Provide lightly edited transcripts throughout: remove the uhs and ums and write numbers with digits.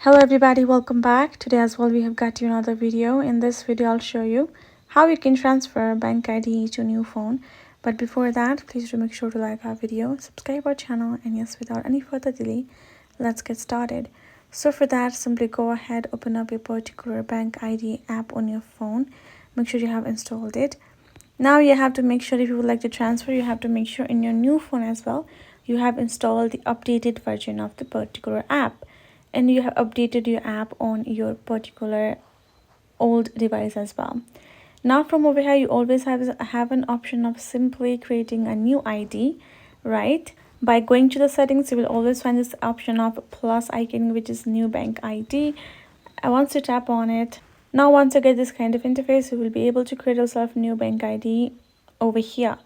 Hello everybody, welcome back. Today as well we have got you another video. In this video I'll show you how you can transfer BankID to new phone. But before that, please do make sure to like our video, subscribe our channel, and yes, without any further delay, let's get started. So for that, simply go ahead, open up a particular BankID app on your phone. Make sure you have installed it. Now you have to make sure, if you would like to transfer, you have to make sure in your new phone as well you have installed the updated version of the particular app, and you have updated your app on your particular old device as well. Now from over here, you always have an option of simply creating a new ID, right? By going to the settings, you will always find this option of plus icon, which is new BankID. Once you tap on it, now once you get this kind of interface, you will be able to create yourself new BankID over here.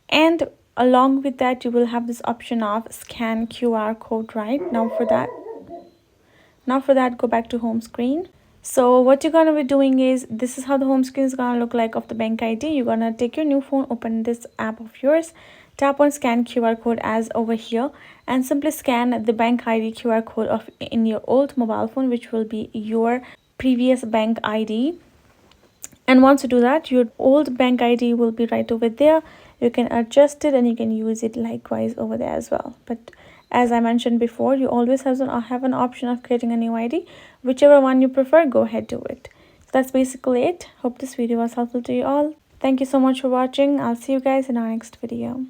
And along with that, you will have this option of scan QR code, right? Now for that, go back to home screen. So what you're going to be doing is, this is how the home screen is going to look like of the BankID. You're going to take your new phone, open this app of yours, tap on scan QR code as over here, and simply scan the BankID QR code of in your old mobile phone, which will be your previous BankID. And once you do that, your old BankID will be right over there. You can adjust it and you can use it likewise over there as well. But as I mentioned before, you always have an option of creating a new ID. Whichever one you prefer, go ahead, do it. So that's basically it. Hope this video was helpful to you all. Thank you so much for watching. I'll see you guys in our next video.